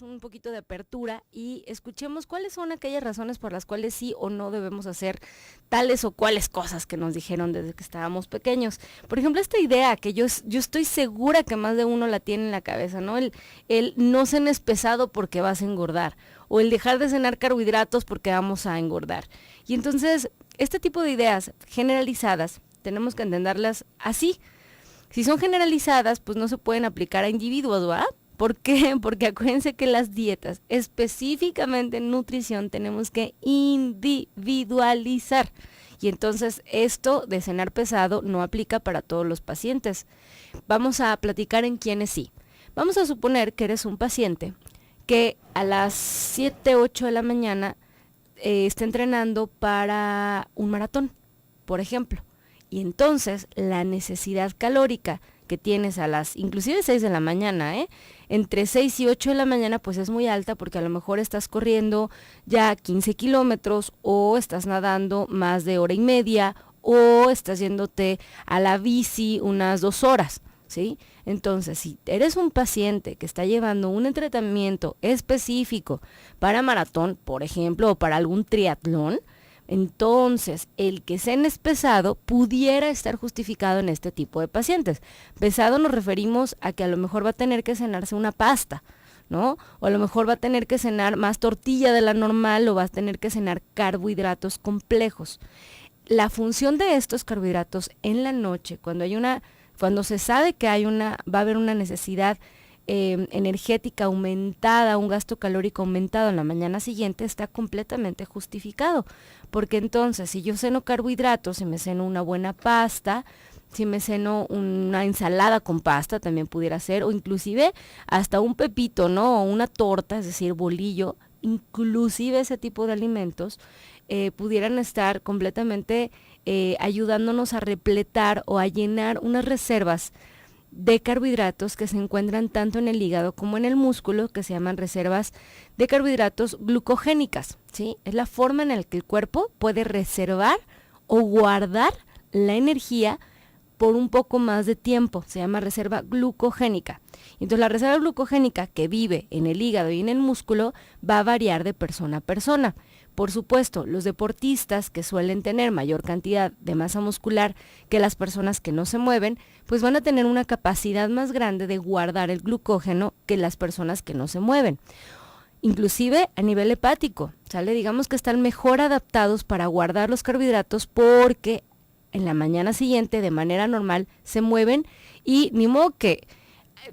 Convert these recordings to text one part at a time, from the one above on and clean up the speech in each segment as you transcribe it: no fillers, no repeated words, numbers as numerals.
demos un poquito de apertura y escuchemos cuáles son aquellas razones por las cuales sí o no debemos hacer tales o cuales cosas que nos dijeron desde que estábamos pequeños. Por ejemplo, esta idea que yo estoy segura que más de uno la tiene en la cabeza, ¿no? El no cenes pesado porque vas a engordar, o el dejar de cenar carbohidratos porque vamos a engordar. Y entonces, este tipo de ideas generalizadas, tenemos que entenderlas así. Si son generalizadas, pues no se pueden aplicar a individuos, ¿verdad? ¿Por qué? Porque acuérdense que las dietas, específicamente en nutrición, tenemos que individualizar. Y entonces esto de cenar pesado no aplica para todos los pacientes. Vamos a platicar en quiénes sí. Vamos a suponer que eres un paciente que a las 7, 8 de la mañana está entrenando para un maratón, por ejemplo. Y entonces la necesidad calórica que tienes a las, inclusive 6 de la mañana, entre 6 y 8 de la mañana, pues es muy alta porque a lo mejor estás corriendo ya 15 kilómetros o estás nadando más de hora y media o estás yéndote a la bici unas 2 horas, ¿sí? Entonces, si eres un paciente que está llevando un entrenamiento específico para maratón, por ejemplo, o para algún triatlón, entonces el que cenes pesado pudiera estar justificado en este tipo de pacientes. Pesado nos referimos a que a lo mejor va a tener que cenarse una pasta, ¿no? O a lo mejor va a tener que cenar más tortilla de la normal o va a tener que cenar carbohidratos complejos. La función de estos carbohidratos en la noche, cuando se sabe que va a haber una necesidad energética aumentada, un gasto calórico aumentado en la mañana siguiente, está completamente justificado. Porque entonces, si yo ceno carbohidratos, si me ceno una buena pasta, si me ceno una ensalada con pasta, también pudiera ser, o inclusive hasta un pepito, ¿no? O una torta, es decir, bolillo, inclusive ese tipo de alimentos pudieran estar completamente ayudándonos a repletar o a llenar unas reservas de carbohidratos que se encuentran tanto en el hígado como en el músculo, que se llaman reservas de carbohidratos glucogénicas, ¿sí? Es la forma en la que el cuerpo puede reservar o guardar la energía por un poco más de tiempo, se llama reserva glucogénica. Entonces la reserva glucogénica que vive en el hígado y en el músculo va a variar de persona a persona. Por supuesto, los deportistas que suelen tener mayor cantidad de masa muscular que las personas que no se mueven, pues van a tener una capacidad más grande de guardar el glucógeno que las personas que no se mueven. Inclusive a nivel hepático, ¿sale? Digamos que están mejor adaptados para guardar los carbohidratos porque en la mañana siguiente de manera normal se mueven y ni modo que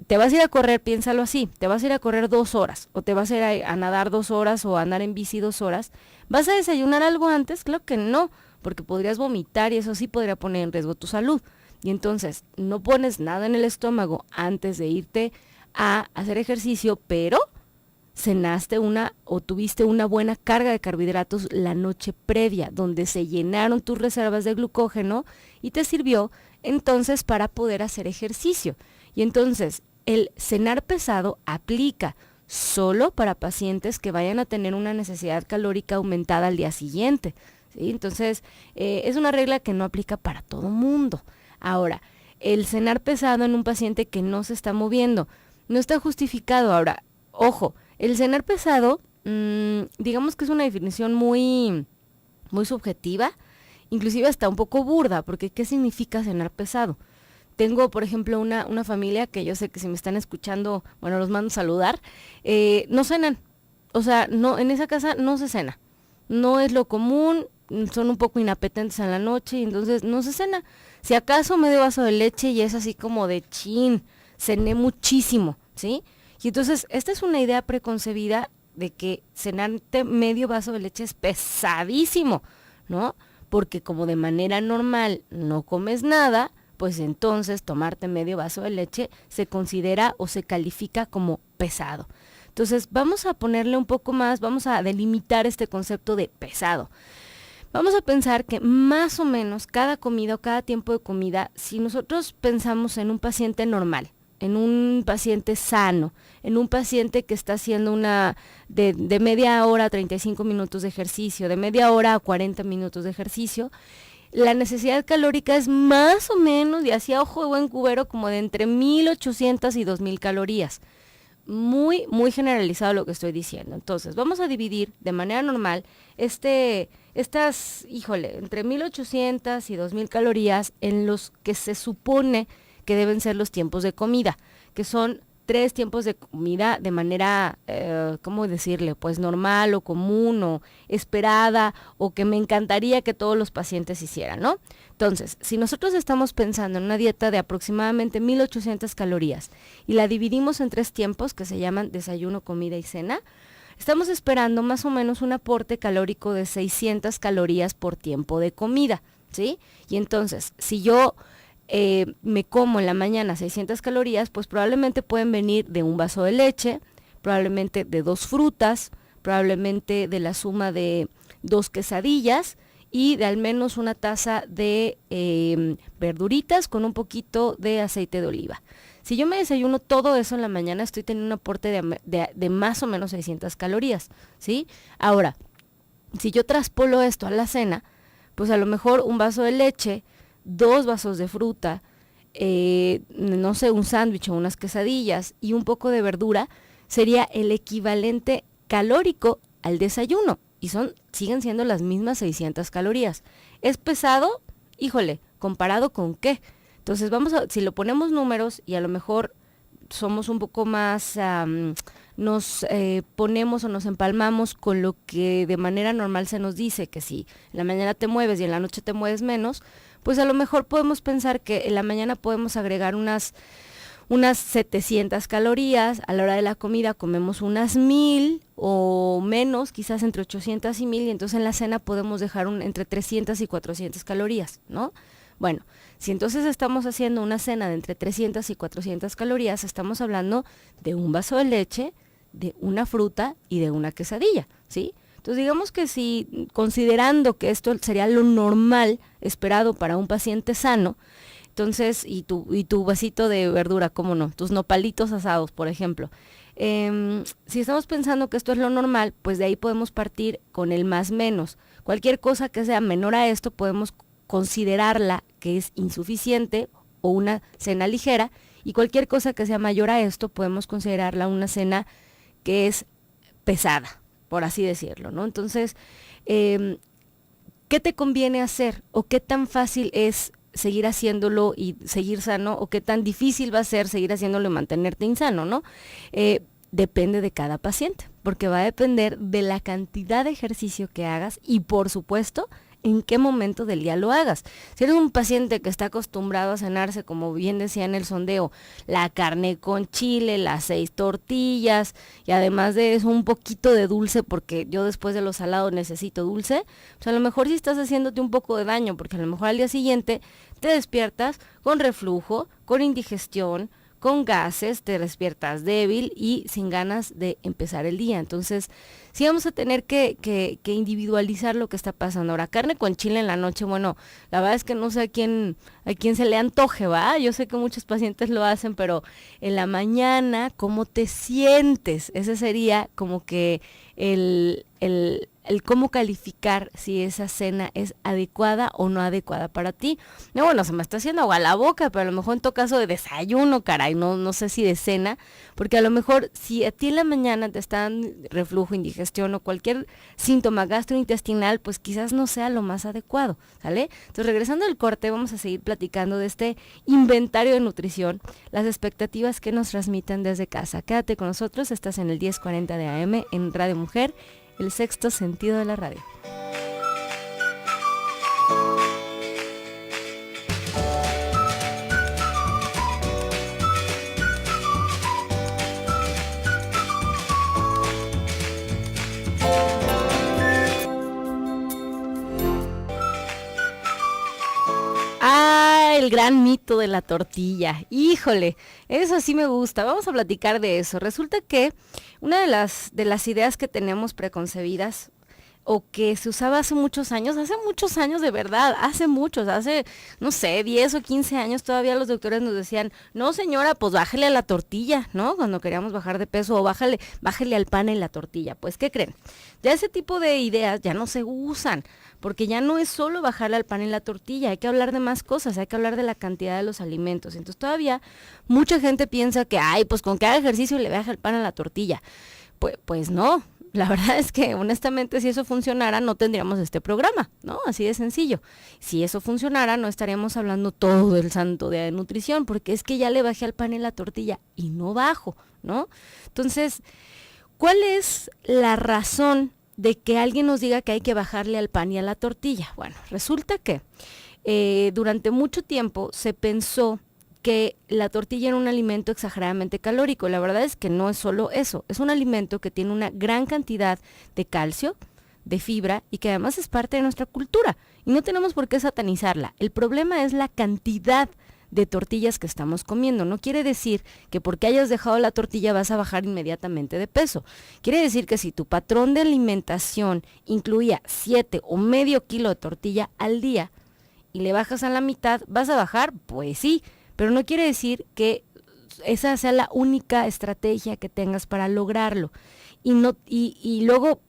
te vas a ir a correr, piénsalo así, te vas a ir a correr 2 horas, o te vas a ir a nadar 2 horas, o a andar en bici 2 horas, ¿vas a desayunar algo antes? Claro que no, porque podrías vomitar y eso sí podría poner en riesgo tu salud. Y entonces, no pones nada en el estómago antes de irte a hacer ejercicio, pero cenaste o tuviste una buena carga de carbohidratos la noche previa, donde se llenaron tus reservas de glucógeno y te sirvió entonces para poder hacer ejercicio. Y entonces, el cenar pesado aplica solo para pacientes que vayan a tener una necesidad calórica aumentada al día siguiente, ¿sí? Entonces, es una regla que no aplica para todo mundo. Ahora, el cenar pesado en un paciente que no se está moviendo no está justificado. Ahora, ojo, el cenar pesado, digamos que es una definición muy, muy subjetiva, inclusive hasta un poco burda, porque ¿qué significa cenar pesado? Tengo, por ejemplo, una familia que yo sé que si me están escuchando, bueno, los mando a saludar, no cenan. O sea, no, en esa casa no se cena. No es lo común, son un poco inapetentes en la noche y entonces no se cena. Si acaso medio vaso de leche y es así como de chin, cené muchísimo, ¿sí? Y entonces, esta es una idea preconcebida de que cenarte medio vaso de leche es pesadísimo, ¿no? Porque como de manera normal no comes nada, pues entonces tomarte medio vaso de leche se considera o se califica como pesado. Entonces vamos a ponerle un poco más, vamos a delimitar este concepto de pesado. Vamos a pensar que más o menos cada comida o cada tiempo de comida, si nosotros pensamos en un paciente normal, en un paciente sano, en un paciente que está haciendo de media hora a 35 minutos de ejercicio, de media hora a 40 minutos de ejercicio, la necesidad calórica es más o menos, y así a ojo de buen cubero, como de entre 1800 y 2000 calorías. muy, muy generalizado lo que estoy diciendo. Entonces, vamos a dividir de manera normal estas, entre 1800 y 2000 calorías en los que se supone que deben ser los tiempos de comida, que son 3 tiempos de comida de manera, ¿cómo decirle? Pues normal o común o esperada, o que me encantaría que todos los pacientes hicieran, ¿no? Entonces, si nosotros estamos pensando en una dieta de aproximadamente 1800 calorías y la dividimos en 3 tiempos que se llaman desayuno, comida y cena, estamos esperando más o menos un aporte calórico de 600 calorías por tiempo de comida, ¿sí? Y entonces, si yo me como en la mañana 600 calorías, pues probablemente pueden venir de un vaso de leche, probablemente de 2 frutas, probablemente de la suma de 2 quesadillas y de al menos una taza de verduritas con un poquito de aceite de oliva. Si yo me desayuno todo eso en la mañana, estoy teniendo un aporte de más o menos 600 calorías, ¿sí? Ahora, si yo traspolo esto a la cena, pues a lo mejor un vaso de leche, 2 vasos de fruta, no sé, un sándwich o unas quesadillas y un poco de verdura, sería el equivalente calórico al desayuno. Y siguen siendo las mismas 600 calorías. ¿Es pesado? Híjole, ¿comparado con qué? Entonces si lo ponemos números y a lo mejor somos un poco más, nos ponemos o nos empalmamos con lo que de manera normal se nos dice, que si en la mañana te mueves y en la noche te mueves menos, pues a lo mejor podemos pensar que en la mañana podemos agregar unas 700 calorías, a la hora de la comida comemos unas 1000 o menos, quizás entre 800 y 1000, y entonces en la cena podemos dejar entre 300 y 400 calorías, ¿no? Bueno, si entonces estamos haciendo una cena de entre 300 y 400 calorías, estamos hablando de un vaso de leche, de una fruta y de una quesadilla, ¿sí? Entonces digamos que si, considerando que esto sería lo normal esperado para un paciente sano, entonces, y tu vasito de verdura, ¿cómo no? Tus nopalitos asados, por ejemplo. Si estamos pensando que esto es lo normal, pues de ahí podemos partir con el más menos. Cualquier cosa que sea menor a esto podemos considerarla que es insuficiente o una cena ligera, y cualquier cosa que sea mayor a esto podemos considerarla una cena que es pesada, por así decirlo, ¿no? Entonces, ¿qué te conviene hacer o qué tan fácil es seguir haciéndolo y seguir sano, o qué tan difícil va a ser seguir haciéndolo y mantenerte insano, ¿no? Depende de cada paciente, porque va a depender de la cantidad de ejercicio que hagas y, por supuesto, en qué momento del día lo hagas. Si eres un paciente que está acostumbrado a cenarse, como bien decía en el sondeo, la carne con chile, las 6 tortillas y además de eso un poquito de dulce, porque yo después de lo salado necesito dulce, pues a lo mejor sí estás haciéndote un poco de daño, porque a lo mejor al día siguiente te despiertas con reflujo, con indigestión, con gases, te despiertas débil y sin ganas de empezar el día. Entonces, sí vamos a tener que individualizar lo que está pasando. Ahora, carne con chile en la noche, bueno, la verdad es que no sé a quién se le antoje, ¿va? Yo sé que muchos pacientes lo hacen, pero en la mañana, ¿cómo te sientes? Ese sería como que el cómo calificar si esa cena es adecuada o no adecuada para ti. No, bueno, se me está haciendo agua la boca, pero a lo mejor en todo caso de desayuno, caray, no sé si de cena, porque a lo mejor si a ti en la mañana te están reflujo, indigestión o cualquier síntoma gastrointestinal, pues quizás no sea lo más adecuado, ¿sale? Entonces, regresando al corte, vamos a seguir platicando de este inventario de nutrición, las expectativas que nos transmiten desde casa. Quédate con nosotros, estás en el 1040 de AM en Radio Mujer, el sexto sentido de la radio. El gran mito de la tortilla. Híjole, eso sí me gusta. Vamos a platicar de eso. Resulta que una de las ideas que tenemos preconcebidas o que se usaba hace muchos años de verdad, hace, no sé, 10 o 15 años todavía los doctores nos decían, no señora, pues bájele a la tortilla, ¿no? Cuando queríamos bajar de peso, o bájale al pan en la tortilla. Pues, ¿qué creen? Ya ese tipo de ideas ya no se usan, porque ya no es solo bajarle al pan en la tortilla, hay que hablar de más cosas, hay que hablar de la cantidad de los alimentos. Entonces todavía mucha gente piensa que, ay, pues con que haga ejercicio le baja el pan a la tortilla. Pues no. La verdad es que honestamente si eso funcionara no tendríamos este programa, ¿no? Así de sencillo. Si eso funcionara no estaríamos hablando todo el santo día de nutrición, porque es que ya le bajé al pan en la tortilla y no bajo, ¿no? Entonces, ¿cuál es la razón de que alguien nos diga que hay que bajarle al pan y a la tortilla? Bueno, resulta que durante mucho tiempo se pensó que la tortilla era un alimento exageradamente calórico. La verdad es que no es solo eso, es un alimento que tiene una gran cantidad de calcio, de fibra y que además es parte de nuestra cultura y no tenemos por qué satanizarla. El problema es la cantidad de tortillas que estamos comiendo. No quiere decir que porque hayas dejado la tortilla vas a bajar inmediatamente de peso. Quiere decir que si tu patrón de alimentación incluía 7 o medio kilo de tortilla al día y le bajas a la mitad, ¿vas a bajar? Pues sí. Pero no quiere decir que esa sea la única estrategia que tengas para lograrlo. Y luego,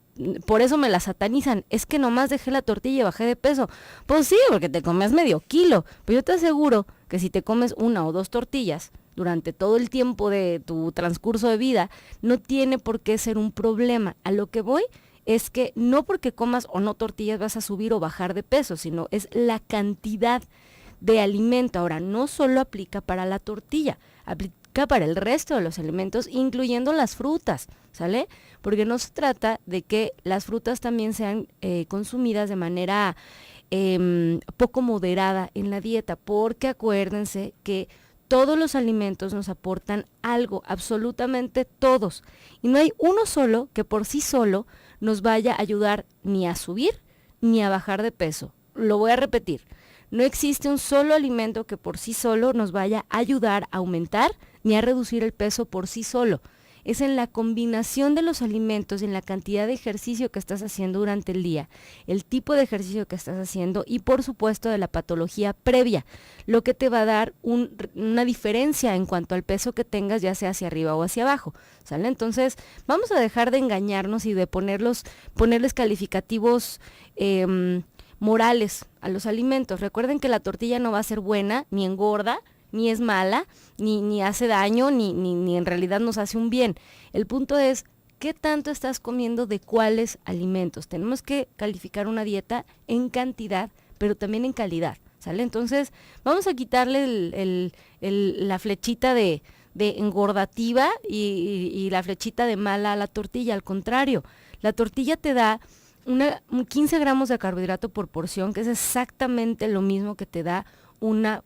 por eso me la satanizan. Es que nomás dejé la tortilla y bajé de peso. Pues sí, porque te comes medio kilo. Pero yo te aseguro que si te comes 1 o 2 tortillas durante todo el tiempo de tu transcurso de vida, no tiene por qué ser un problema. A lo que voy es que no porque comas o no tortillas vas a subir o bajar de peso, sino es la cantidad de alimento. Ahora, no solo aplica para la tortilla, aplica para el resto de los alimentos, incluyendo las frutas, ¿sale? Porque no se trata de que las frutas también sean consumidas de manera poco moderada en la dieta, porque acuérdense que todos los alimentos nos aportan algo, absolutamente todos, y no hay uno solo que por sí solo nos vaya a ayudar ni a subir ni a bajar de peso. Lo voy a repetir. No existe un solo alimento que por sí solo nos vaya a ayudar a aumentar ni a reducir el peso por sí solo. Es en la combinación de los alimentos, en la cantidad de ejercicio que estás haciendo durante el día, el tipo de ejercicio que estás haciendo y por supuesto de la patología previa, lo que te va a dar una diferencia en cuanto al peso que tengas, ya sea hacia arriba o hacia abajo, ¿sale? Entonces vamos a dejar de engañarnos y de ponerles calificativos morales a los alimentos. Recuerden que la tortilla no va a ser buena, ni engorda, ni es mala, ni hace daño, ni en realidad nos hace un bien. El punto es, ¿qué tanto estás comiendo de cuáles alimentos? Tenemos que calificar una dieta en cantidad, pero también en calidad, ¿sale? Entonces, vamos a quitarle la flechita de engordativa y la flechita de mala a la tortilla. Al contrario, la tortilla te da 15 gramos de carbohidrato por porción, que es exactamente lo mismo que te da una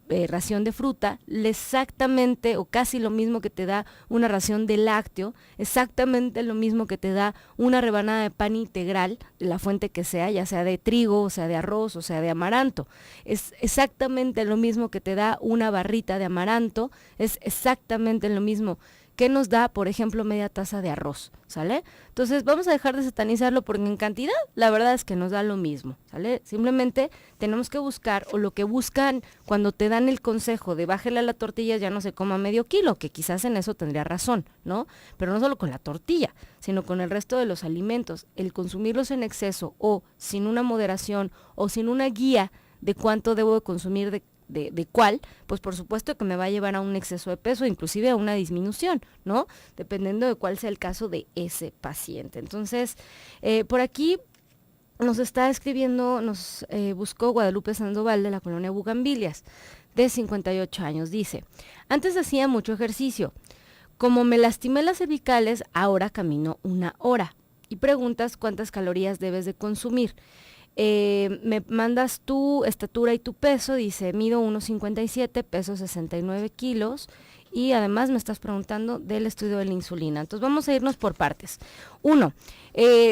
ración de fruta, exactamente o casi lo mismo que te da una ración de lácteo, exactamente lo mismo que te da una rebanada de pan integral, de la fuente que sea, ya sea de trigo, o sea de arroz, o sea de amaranto. Es exactamente lo mismo que te da una barrita de amaranto, es exactamente lo mismo que nos da, por ejemplo, media taza de arroz, ¿sale? Entonces vamos a dejar de satanizarlo porque en cantidad la verdad es que nos da lo mismo, ¿sale? Simplemente tenemos que buscar, o lo que buscan cuando te dan el consejo de bájale a la tortilla, ya no se coma medio kilo, que quizás en eso tendría razón, ¿no? Pero no solo con la tortilla, sino con el resto de los alimentos. El consumirlos en exceso o sin una moderación o sin una guía de cuánto debo de consumir de cuál, pues por supuesto que me va a llevar a un exceso de peso, inclusive a una disminución, ¿no? Dependiendo de cuál sea el caso de ese paciente. Entonces, por aquí nos está escribiendo, nos buscó Guadalupe Sandoval de la colonia Bugambilias, de 58 años. Dice, antes hacía mucho ejercicio. Como me lastimé las cervicales, ahora camino 1 hora. Y preguntas cuántas calorías debes de consumir. Me mandas tu estatura y tu peso, dice, mido 1,57, peso 69 kilos y además me estás preguntando del estudio de la insulina. Entonces vamos a irnos por partes. 1,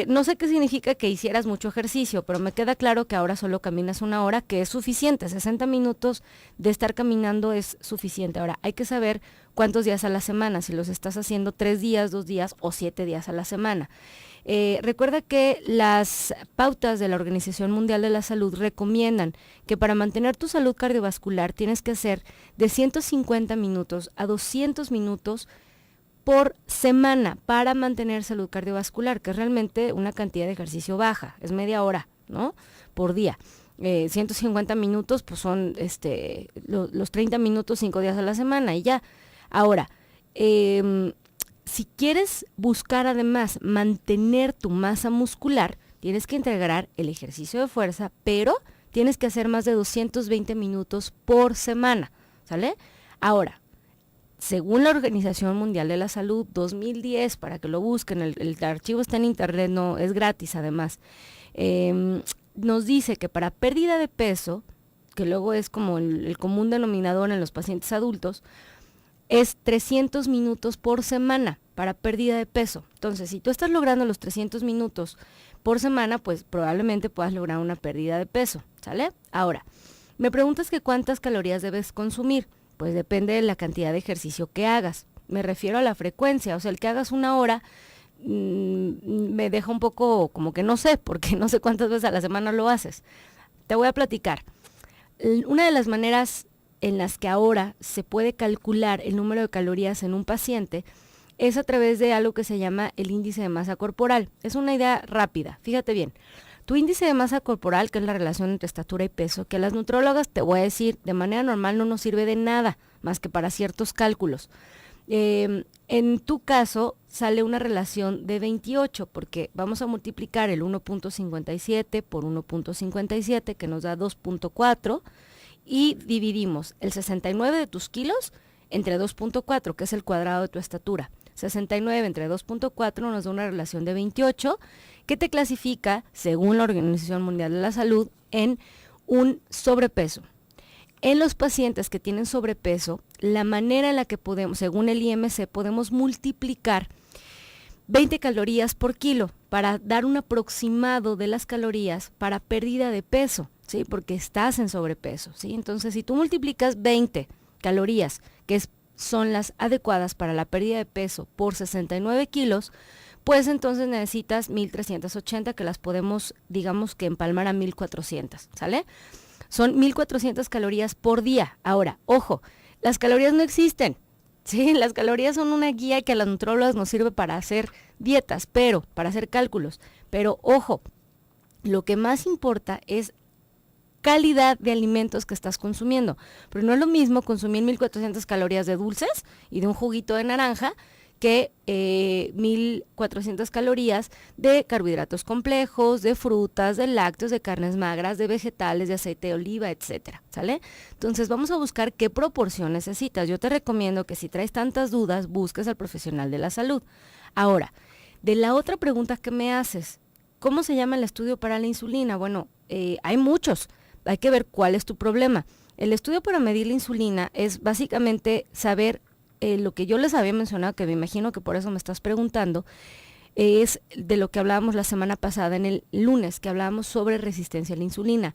no sé qué significa que hicieras mucho ejercicio, pero me queda claro que ahora solo caminas 1 hora, que es suficiente. 60 minutos de estar caminando es suficiente. Ahora hay que saber cuántos días a la semana, si los estás haciendo 3 días, 2 días o 7 días a la semana. Recuerda que las pautas de la Organización Mundial de la Salud recomiendan que para mantener tu salud cardiovascular tienes que hacer de 150 minutos a 200 minutos por semana para mantener salud cardiovascular, que es realmente una cantidad de ejercicio baja, es media hora, ¿no? Por día. 150 minutos, pues son los 30 minutos 5 días a la semana y ya. Ahora, si quieres buscar además mantener tu masa muscular, tienes que integrar el ejercicio de fuerza, pero tienes que hacer más de 220 minutos por semana, ¿sale? Ahora, según la Organización Mundial de la Salud, 2010, para que lo busquen, el archivo está en internet, no es gratis además, nos dice que para pérdida de peso, que luego es como el común denominador en los pacientes adultos, es 300 minutos por semana para pérdida de peso. Entonces, si tú estás logrando los 300 minutos por semana, pues probablemente puedas lograr una pérdida de peso, ¿sale? Ahora, me preguntas que cuántas calorías debes consumir. Pues depende de la cantidad de ejercicio que hagas. Me refiero a la frecuencia, o sea, el que hagas una hora me deja un poco como que no sé, porque no sé cuántas veces a la semana lo haces. Te voy a platicar. Una de las maneras en las que ahora se puede calcular el número de calorías en un paciente es a través de algo que se llama el índice de masa corporal. Es una idea rápida, fíjate bien. Tu índice de masa corporal, que es la relación entre estatura y peso, que a las nutriólogas, te voy a decir, de manera normal no nos sirve de nada, más que para ciertos cálculos. En tu caso sale una relación de 28, porque vamos a multiplicar el 1.57 por 1.57, que nos da 2.4, y dividimos el 69 de tus kilos entre 2.4, que es el cuadrado de tu estatura. 69 entre 2.4 nos da una relación de 28, que te clasifica, según la Organización Mundial de la Salud, en un sobrepeso. En los pacientes que tienen sobrepeso, la manera en la que podemos, según el IMC, podemos multiplicar 20 calorías por kilo para dar un aproximado de las calorías para pérdida de peso, ¿sí? Porque estás en sobrepeso, ¿sí? Entonces, si tú multiplicas 20 calorías, que son las adecuadas para la pérdida de peso, por 69 kilos, pues entonces necesitas 1.380, que las podemos, digamos que empalmar a 1.400, ¿sale? Son 1.400 calorías por día. Ahora, ojo, las calorías no existen, ¿sí? Las calorías son una guía que a las nutrólogas nos sirve para hacer dietas, para hacer cálculos. Pero, ojo, lo que más importa es calidad de alimentos que estás consumiendo. Pero no es lo mismo consumir 1.400 calorías de dulces y de un juguito de naranja que 1.400 calorías de carbohidratos complejos, de frutas, de lácteos, de carnes magras, de vegetales, de aceite de oliva, etcétera, ¿sale? Entonces vamos a buscar qué proporción necesitas. Yo te recomiendo que si traes tantas dudas, busques al profesional de la salud. Ahora, de la otra pregunta que me haces, ¿cómo se llama el estudio para la insulina? Bueno, hay muchos. Hay que ver cuál es tu problema. El estudio para medir la insulina es básicamente saber lo que yo les había mencionado, que me imagino que por eso me estás preguntando, es de lo que hablábamos la semana pasada, en el lunes, que hablábamos sobre resistencia a la insulina.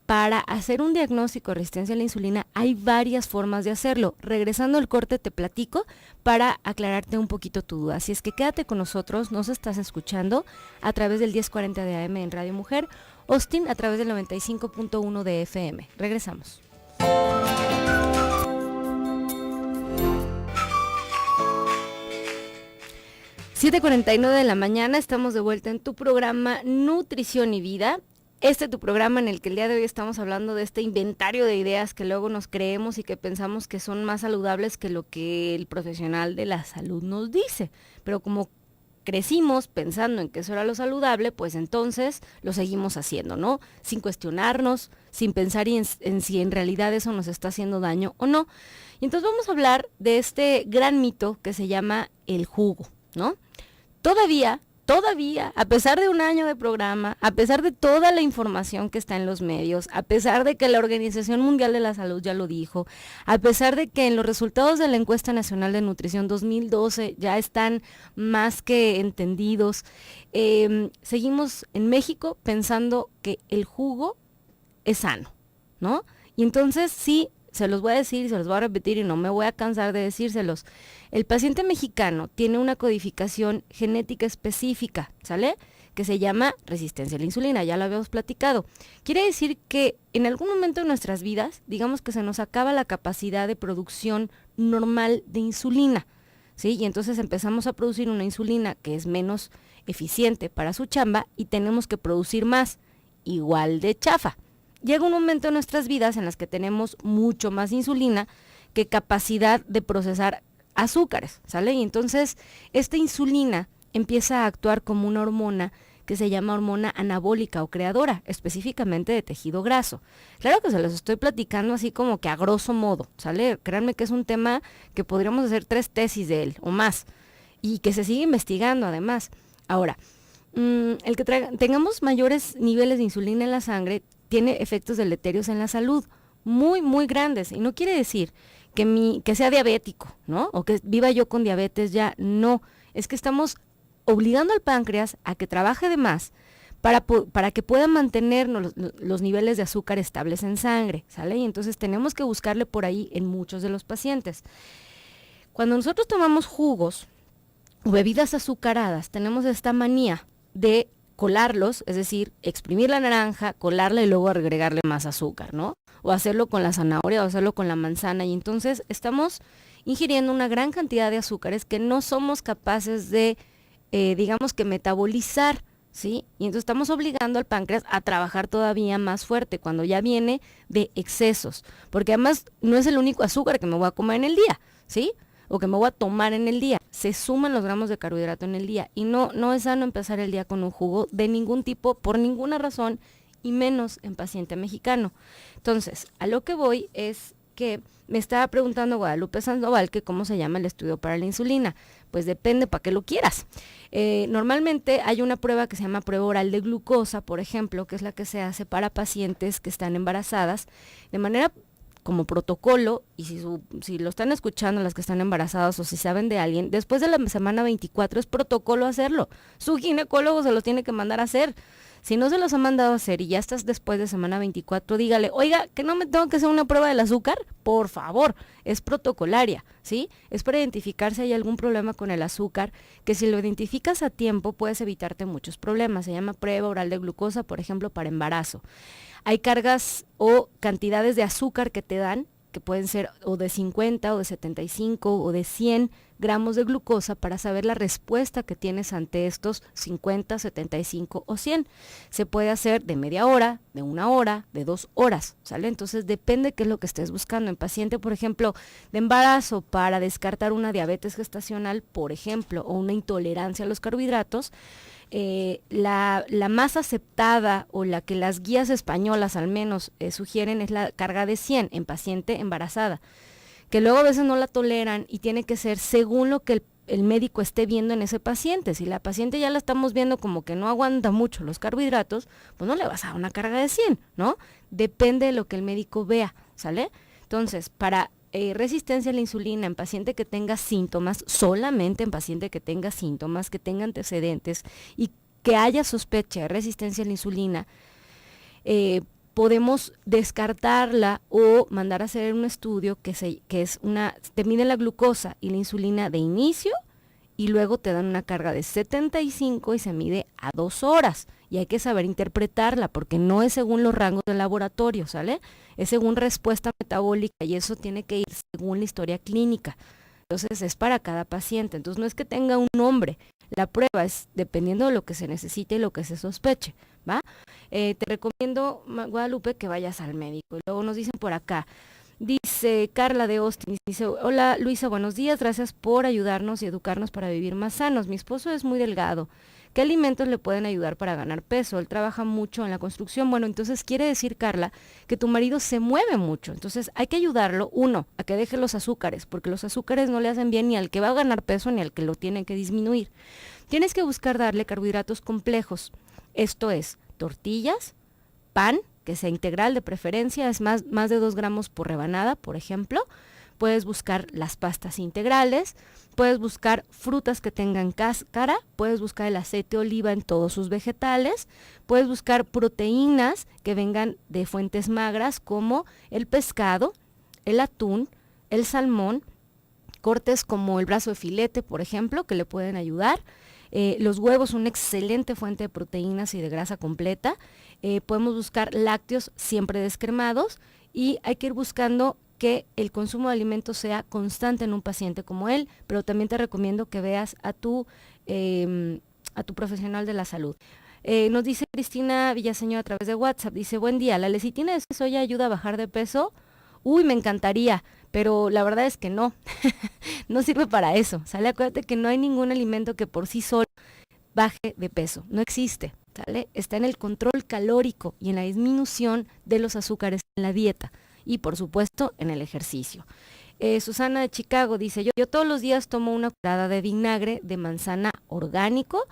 Para hacer un diagnóstico de resistencia a la insulina hay varias formas de hacerlo. Regresando al corte te platico para aclararte un poquito tu duda. Así es que quédate con nosotros, nos estás escuchando a través del 1040 de AM en Radio Mujer, Austin a través del 95.1 de FM. Regresamos. 7:49 de la mañana, estamos de vuelta en tu programa Nutrición y Vida. Tu programa en el que el día de hoy estamos hablando de este inventario de ideas que luego nos creemos y que pensamos que son más saludables que lo que el profesional de la salud nos dice. Pero como crecimos pensando en que eso era lo saludable, pues entonces lo seguimos haciendo, ¿no? Sin cuestionarnos, sin pensar en si en realidad eso nos está haciendo daño o no. Y entonces vamos a hablar de este gran mito que se llama el jugo, ¿no? Todavía, a pesar de un año de programa, a pesar de toda la información que está en los medios, a pesar de que la Organización Mundial de la Salud ya lo dijo, a pesar de que en los resultados de la Encuesta Nacional de Nutrición 2012 ya están más que entendidos, seguimos en México pensando que el jugo es sano, ¿no? Y entonces sí, se los voy a decir y se los voy a repetir y no me voy a cansar de decírselos. El paciente mexicano tiene una codificación genética específica, ¿sale? Que se llama resistencia a la insulina, ya lo habíamos platicado. Quiere decir que en algún momento de nuestras vidas, digamos que se nos acaba la capacidad de producción normal de insulina, ¿sí? Y entonces empezamos a producir una insulina que es menos eficiente para su chamba y tenemos que producir más, igual de chafa. Llega un momento en nuestras vidas en las que tenemos mucho más insulina que capacidad de procesar azúcares, ¿sale? Y entonces esta insulina empieza a actuar como una hormona que se llama hormona anabólica o creadora, específicamente de tejido graso. Claro que se los estoy platicando así como que a grosso modo, ¿sale? Créanme que es un tema que podríamos hacer 3 tesis de él o más y que se sigue investigando además. Ahora, el que tengamos mayores niveles de insulina en la sangre tiene efectos deleterios en la salud muy, muy grandes. Y no quiere decir que sea diabético, ¿no? O que viva yo con diabetes ya, no. Es que estamos obligando al páncreas a que trabaje de más para que pueda mantener los niveles de azúcar estables en sangre, ¿sale? Y entonces tenemos que buscarle por ahí en muchos de los pacientes. Cuando nosotros tomamos jugos o bebidas azucaradas, tenemos esta manía de colarlos, es decir, exprimir la naranja, colarla y luego agregarle más azúcar, ¿no? O hacerlo con la zanahoria o hacerlo con la manzana. Y entonces estamos ingiriendo una gran cantidad de azúcares que no somos capaces de, digamos que metabolizar, ¿sí? Y entonces estamos obligando al páncreas a trabajar todavía más fuerte cuando ya viene de excesos. Porque además no es el único azúcar que me voy a comer en el día, ¿sí? O que me voy a tomar en el día. Se suman los gramos de carbohidrato en el día y no es sano empezar el día con un jugo de ningún tipo, por ninguna razón, y menos en paciente mexicano. Entonces, a lo que voy es que me estaba preguntando Guadalupe Sandoval que cómo se llama el estudio para la insulina. Pues depende para qué lo quieras. Normalmente hay una prueba que se llama prueba oral de glucosa, por ejemplo, que es la que se hace para pacientes que están embarazadas, de manera como protocolo, y si lo están escuchando las que están embarazadas o si saben de alguien, después de la semana 24 es protocolo hacerlo. Su ginecólogo se los tiene que mandar a hacer. Si no se los ha mandado a hacer y ya estás después de semana 24, dígale, oiga, que no me tengo que hacer una prueba del azúcar, por favor, es protocolaria, ¿sí? Es para identificar si hay algún problema con el azúcar, que si lo identificas a tiempo puedes evitarte muchos problemas. Se llama prueba oral de glucosa, por ejemplo, para embarazo. Hay cargas o cantidades de azúcar que te dan, que pueden ser o de 50 o de 75 o de 100 gramos de glucosa para saber la respuesta que tienes ante estos 50, 75 o 100. Se puede hacer de media hora, de 1 hora, de 2 horas, ¿sale? Entonces depende qué es lo que estés buscando. En paciente, por ejemplo, de embarazo para descartar una diabetes gestacional, por ejemplo, o una intolerancia a los carbohidratos, la más aceptada o la que las guías españolas al menos sugieren es la carga de 100 en paciente embarazada, que luego a veces no la toleran y tiene que ser según lo que el médico esté viendo en ese paciente. Si la paciente ya la estamos viendo como que no aguanta mucho los carbohidratos, pues no le vas a dar una carga de 100, ¿no? Depende de lo que el médico vea, ¿sale? Entonces, para resistencia a la insulina en paciente que tenga síntomas, solamente en paciente que tenga síntomas, que tenga antecedentes y que haya sospecha de resistencia a la insulina, podemos descartarla o mandar a hacer un estudio te mide la glucosa y la insulina de inicio y luego te dan una carga de 75 y se mide a 2 horas. Y hay que saber interpretarla porque no es según los rangos del laboratorio, ¿sale? Es según respuesta metabólica y eso tiene que ir según la historia clínica. Entonces es para cada paciente. Entonces no es que tenga un nombre. La prueba es dependiendo de lo que se necesite y lo que se sospeche, ¿va? Te recomiendo, Guadalupe, que vayas al médico. Y luego nos dicen por acá, dice Carla de Austin, dice, hola Luisa, buenos días, gracias por ayudarnos y educarnos para vivir más sanos. Mi esposo es muy delgado. ¿Qué alimentos le pueden ayudar para ganar peso? Él trabaja mucho en la construcción. Bueno, entonces quiere decir, Carla, que tu marido se mueve mucho. Entonces hay que ayudarlo, uno, a que deje los azúcares, porque los azúcares no le hacen bien ni al que va a ganar peso ni al que lo tiene que disminuir. Tienes que buscar darle carbohidratos complejos. Esto es tortillas, pan, que sea integral de preferencia, es más de 2 gramos por rebanada, por ejemplo. Puedes buscar las pastas integrales, puedes buscar frutas que tengan cáscara, puedes buscar el aceite de oliva en todos sus vegetales, puedes buscar proteínas que vengan de fuentes magras como el pescado, el atún, el salmón, cortes como el brazo de filete, por ejemplo, que le pueden ayudar. Los huevos, una excelente fuente de proteínas y de grasa completa. Podemos buscar lácteos siempre descremados y hay que ir buscando que el consumo de alimentos sea constante en un paciente como él, pero también te recomiendo que veas a tu profesional de la salud. Nos dice Cristina Villaseñor a través de WhatsApp, dice, buen día, ¿la lecitina de soya ayuda a bajar de peso? Uy, me encantaría, pero la verdad es que no, no sirve para eso, ¿sale? Acuérdate que no hay ningún alimento que por sí solo baje de peso, no existe, ¿sale? Está en el control calórico y en la disminución de los azúcares en la dieta y por supuesto en el ejercicio. Susana de Chicago dice, yo todos los días tomo una cucharada de vinagre de manzana orgánico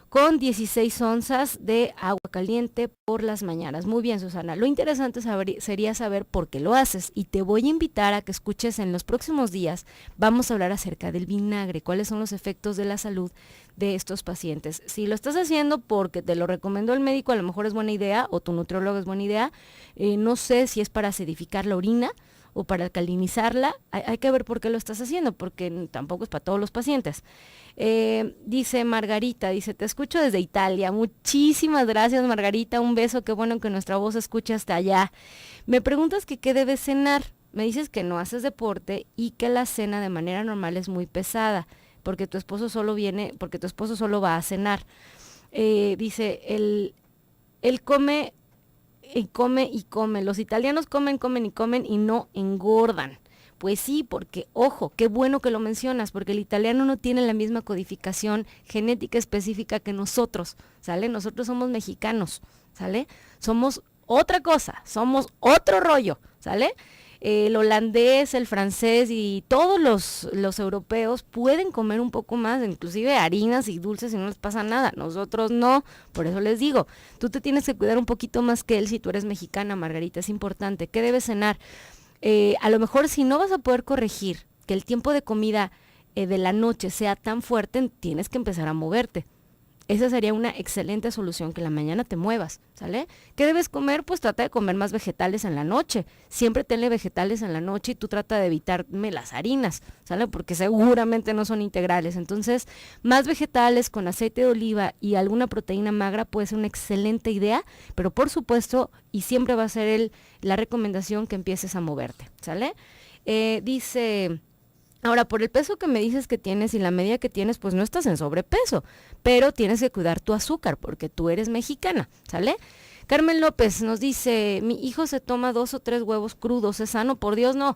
con 16 onzas de agua caliente por las mañanas. Muy bien, Susana. Lo interesante sería saber por qué lo haces y te voy a invitar a que escuches en los próximos días. Vamos a hablar acerca del vinagre, cuáles son los efectos de la salud de estos pacientes. Si lo estás haciendo porque te lo recomendó el médico, a lo mejor es buena idea, o tu nutriólogo es buena idea. No sé si es para acidificar la orina o para alcalinizarla, hay que ver por qué lo estás haciendo, porque tampoco es para todos los pacientes. Dice Margarita, dice, te escucho desde Italia. Muchísimas gracias, Margarita, un beso, qué bueno que nuestra voz se escuche hasta allá. Me preguntas que qué debes cenar, me dices que no haces deporte y que la cena de manera normal es muy pesada, porque tu esposo solo va a cenar. Dice, él come y come y come. Los italianos comen y no engordan. Pues sí, porque, ojo, qué bueno que lo mencionas, porque el italiano no tiene la misma codificación genética específica que nosotros, ¿sale? Nosotros somos mexicanos, ¿sale? Somos otra cosa, somos otro rollo, ¿sale? El holandés, el francés y todos los europeos pueden comer un poco más, inclusive harinas y dulces y no les pasa nada. Nosotros no, por eso les digo, tú te tienes que cuidar un poquito más que él si tú eres mexicana, Margarita, es importante. ¿Qué debes cenar? A lo mejor si no vas a poder corregir que el tiempo de comida de la noche sea tan fuerte, tienes que empezar a moverte. Esa sería una excelente solución, que en la mañana te muevas, ¿sale? ¿Qué debes comer? Pues trata de comer más vegetales en la noche. Siempre tenle vegetales en la noche y tú trata de evitarme las harinas, ¿sale? Porque seguramente no son integrales. Entonces, más vegetales con aceite de oliva y alguna proteína magra puede ser una excelente idea, pero por supuesto, y siempre va a ser la recomendación que empieces a moverte, ¿sale? Dice... Ahora, por el peso que me dices que tienes y la medida que tienes, pues no estás en sobrepeso, pero tienes que cuidar tu azúcar porque tú eres mexicana, ¿sale? Carmen López nos dice, mi hijo se toma 2 o 3 huevos crudos, ¿es sano? Por Dios, no.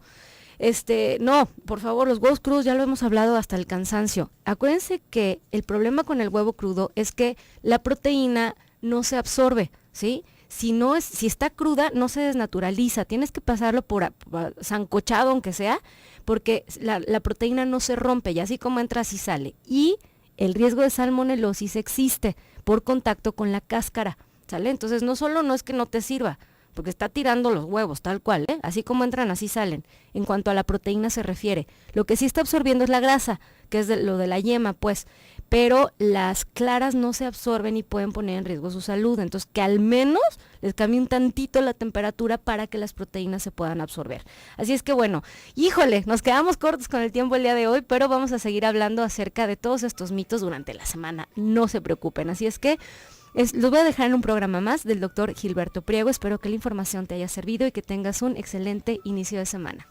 No, por favor, los huevos crudos ya lo hemos hablado hasta el cansancio. Acuérdense que el problema con el huevo crudo es que la proteína no se absorbe, ¿sí? Si está cruda, no se desnaturaliza, tienes que pasarlo por sancochado, aunque sea, porque la proteína no se rompe, y así como entra, así sale. Y el riesgo de salmonelosis existe por contacto con la cáscara, ¿sale? Entonces, no es que no te sirva, porque está tirando los huevos, tal cual, ¿eh? Así como entran, así salen. En cuanto a la proteína se refiere, lo que sí está absorbiendo es la grasa, que es lo de la yema, pues, pero las claras no se absorben y pueden poner en riesgo su salud. Entonces, que al menos les cambie un tantito la temperatura para que las proteínas se puedan absorber. Así es que bueno, híjole, nos quedamos cortos con el tiempo el día de hoy, pero vamos a seguir hablando acerca de todos estos mitos durante la semana. No se preocupen. Así es que los voy a dejar en un programa más del doctor Gilberto Priego. Espero que la información te haya servido y que tengas un excelente inicio de semana.